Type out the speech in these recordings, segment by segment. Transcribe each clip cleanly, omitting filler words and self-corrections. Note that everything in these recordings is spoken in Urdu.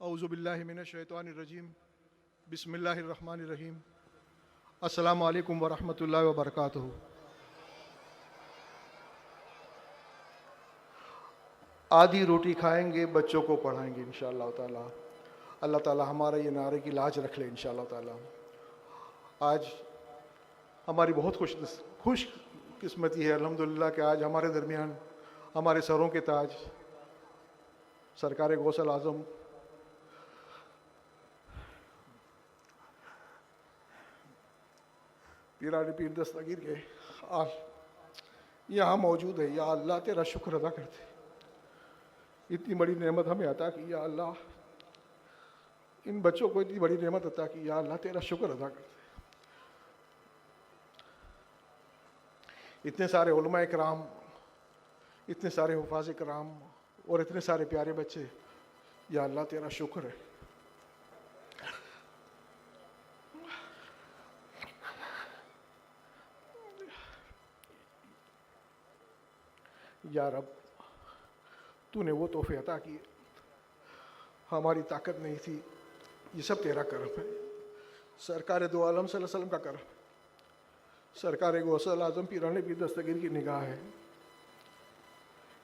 اعوذ باللہ من الشیطان الرجیم بسم اللہ الرحمن الرحیم السلام علیکم ورحمۃ اللہ وبرکاتہ۔ آدھی روٹی کھائیں گے، بچوں کو پڑھائیں گے انشاءاللہ تعالی۔ اللہ تعالی ہمارا یہ نعرے کی لاج رکھ لے انشاءاللہ تعالی۔ آج ہماری بہت خوش قسمتی ہے الحمدللہ کہ آج ہمارے درمیان ہمارے سروں کے تاج سرکار غوث اعظم پیران پیر دستگیر کے یہاں موجود ہے۔ یا اللہ تیرا شکر ادا کرتے، اتنی بڑی نعمت ہمیں عطا کی۔ یا اللہ ان بچوں کو اتنی بڑی نعمت عطا کی۔ یا اللہ تیرا شکر ادا کرتے۔ اتنے سارے علماء کرام، اتنے سارے حفاظ کرام اور اتنے سارے پیارے بچے، یا اللہ تیرا شکر ہے۔ یا رب تو نے وہ تحفے عطا کیے، ہماری طاقت نہیں تھی، یہ سب تیرا کرم ہے۔ سرکار دو عالم صلی اللہ علیہ وسلم کا کرم، سرکار غوث اعظم پیران پیر دستگیر کی نگاہ ہے،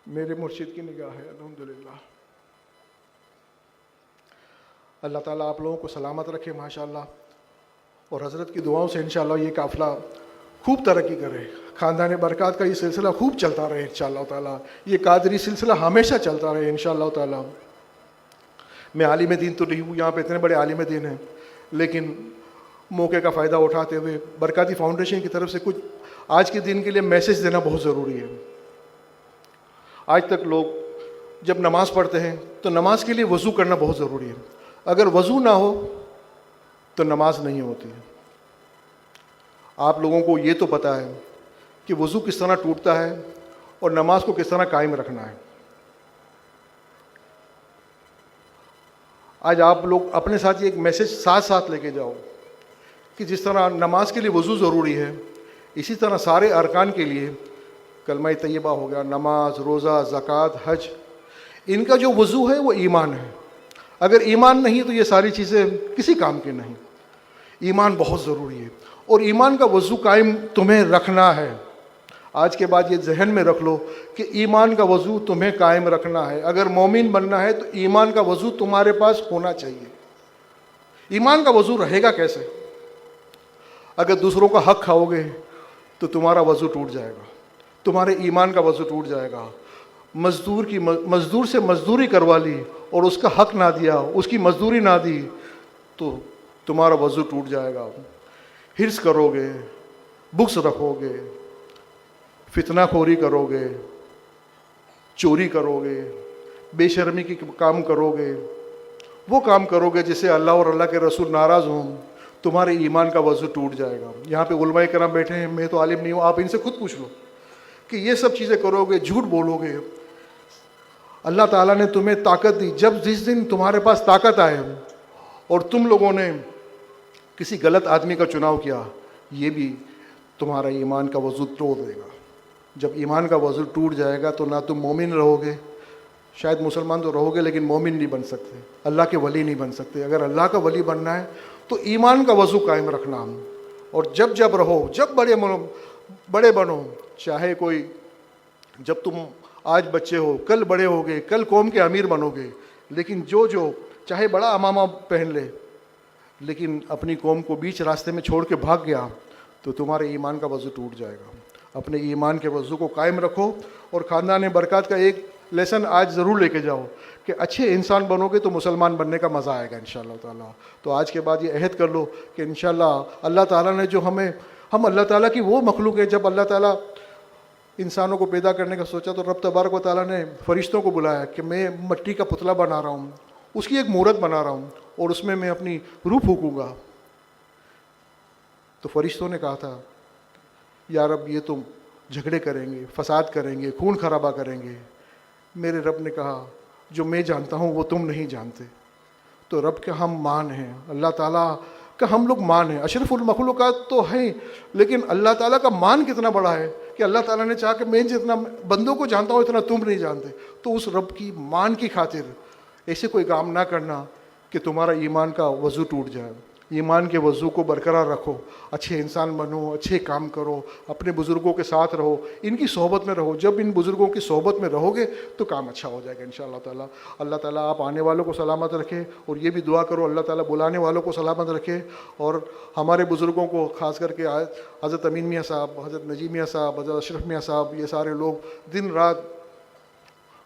میرے مرشد کی نگاہ ہے الحمدللہ۔ اللہ تعالیٰ آپ لوگوں کو سلامت رکھے ماشاءاللہ، اور حضرت کی دعاؤں سے انشاءاللہ یہ قافلہ خوب ترقی کرے، خاندان برکات کا یہ سلسلہ خوب چلتا رہے انشاءاللہ تعالیٰ، یہ قادری سلسلہ ہمیشہ چلتا رہے انشاءاللہ تعالیٰ۔ میں عالم دین تو نہیں ہوں، یہاں پہ اتنے بڑے عالم دین ہیں، لیکن موقع کا فائدہ اٹھاتے ہوئے برکاتی فاؤنڈیشن کی طرف سے کچھ آج کے دن کے لیے میسج دینا بہت ضروری ہے۔ آج تک لوگ جب نماز پڑھتے ہیں تو نماز کے لیے وضو کرنا بہت ضروری ہے، اگر وضو نہ ہو تو نماز نہیں ہوتی۔ آپ لوگوں کو یہ تو پتہ ہے کہ وضو کس طرح ٹوٹتا ہے اور نماز کو کس طرح قائم رکھنا ہے۔ آج آپ لوگ اپنے ساتھ یہ ایک میسج ساتھ لے کے جاؤ کہ جس طرح نماز کے لیے وضو ضروری ہے، اسی طرح سارے ارکان کے لیے کلمہ طیبہ ہو گیا، نماز، روزہ، زکوٰۃ، حج، ان کا جو وضو ہے وہ ایمان ہے۔ اگر ایمان نہیں تو یہ ساری چیزیں کسی کام کی نہیں۔ ایمان بہت ضروری ہے، اور ایمان کا وضو قائم تمہیں رکھنا ہے۔ آج کے بعد یہ ذہن میں رکھ لو کہ ایمان کا وضو تمہیں قائم رکھنا ہے۔ اگر مومن بننا ہے تو ایمان کا وضو تمہارے پاس ہونا چاہیے۔ ایمان کا وضو رہے گا کیسے؟ اگر دوسروں کا حق کھاؤ گے تو تمہارا وضو ٹوٹ جائے گا، تمہارے ایمان کا وضو ٹوٹ جائے گا۔ مزدور سے مزدوری کروا لی اور اس کا حق نہ دیا، اس کی مزدوری نہ دی تو تمہارا وضو ٹوٹ جائے گا۔ حرص کرو گے، بغض رکھو گے، فتنہ خوری کرو گے، چوری کرو گے، بے شرمی کے کام کرو گے، وہ کام کرو گے جس سے اللہ اور اللہ کے رسول ناراض ہوں، تمہارے ایمان کا وضو ٹوٹ جائے گا۔ یہاں پہ علماء کرام بیٹھے ہیں، میں تو عالم نہیں ہوں، آپ ان سے خود پوچھ لو کہ یہ سب چیزیں کرو گے، جھوٹ بولو گے۔ اللہ تعالیٰ نے تمہیں طاقت دی، جس دن تمہارے پاس طاقت آئے اور تم لوگوں نے کسی غلط آدمی کا چناؤ کیا، یہ بھی تمہارا ایمان کا وضو توڑ دے گا۔ جب ایمان کا وضو ٹوٹ جائے گا تو نہ تم مومن رہو گے، شاید مسلمان تو رہو گے لیکن مومن نہیں بن سکتے، اللہ کے ولی نہیں بن سکتے۔ اگر اللہ کا ولی بننا ہے تو ایمان کا وضو قائم رکھنا ہم، اور جب رہو، جب بڑے بنو، چاہے کوئی، جب تم آج بچے ہو کل بڑے ہوگے، کل قوم کے امیر بنو گے، لیکن جو چاہے بڑا امامہ پہن لے لیکن اپنی قوم کو بیچ راستے میں چھوڑ کے بھاگ گیا تو تمہارے ایمان کا وضو ٹوٹ جائے گا۔ اپنے ایمان کے وضو کو قائم رکھو، اور خاندان برکات کا ایک لیسن آج ضرور لے کے جاؤ کہ اچھے انسان بنو گے تو مسلمان بننے کا مزہ آئے گا انشاءاللہ تعالیٰ۔ تو آج کے بعد یہ عہد کر لو کہ انشاءاللہ اللہ تعالیٰ نے جو ہم اللہ تعالیٰ کی وہ مخلوق ہے، جب اللہ تعالیٰ انسانوں کو پیدا کرنے کا سوچا تو رب تبارک و تعالیٰ نے فرشتوں کو بلایا کہ میں مٹی کا پتلا بنا رہا ہوں، اس کی ایک مورت بنا رہا ہوں، اور اس میں اپنی روح پھونکوں گا۔ تو فرشتوں نے کہا تھا یا رب یہ تم جھگڑے کریں گے، فساد کریں گے، خون خرابہ کریں گے۔ میرے رب نے کہا جو میں جانتا ہوں وہ تم نہیں جانتے۔ تو رب کے ہم مان ہیں، اللہ تعالیٰ کا ہم لوگ مان ہیں، اشرف المخلوقات تو ہیں، لیکن اللہ تعالیٰ کا مان کتنا بڑا ہے کہ اللہ تعالیٰ نے چاہا کہ میں جتنا بندوں کو جانتا ہوں اتنا تم نہیں جانتے۔ تو اس رب کی مان کی خاطر ایسے کوئی کام نہ کرنا کہ تمہارا ایمان کا وضو ٹوٹ جائے. ایمان کے وضو کو برقرار رکھو, اچھے انسان بنو, اچھے کام کرو, اپنے بزرگوں کے ساتھ رہو, ان کی صحبت میں رہو. جب ان بزرگوں کی صحبت میں رہو گے تو کام اچھا ہو جائے گا انشاءاللہ تعالیٰ. اللہ تعالیٰ آپ آنے والوں کو سلامت رکھے, اور یہ بھی دعا کرو اللہ تعالیٰ بلانے والوں کو سلامت رکھے, اور ہمارے بزرگوں کو خاص کر کے حضرت امین میاں صاحب, حضرت نجیب میاں صاحب, حضرت اشرف میاں صاحب, یہ سارے لوگ دن رات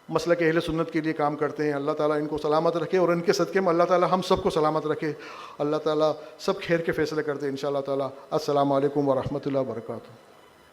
مسلک اہل سنت کے لیے کام کرتے ہیں. اللہ تعالیٰ ان کو سلامت رکھے, اور ان کے صدقے میں اللہ تعالیٰ ہم سب کو سلامت رکھے. اللہ تعالیٰ سب خیر کے فیصلے کرتے ہیں انشاءاللہ تعالیٰ. السلام علیکم ورحمۃ اللہ وبرکاتہ.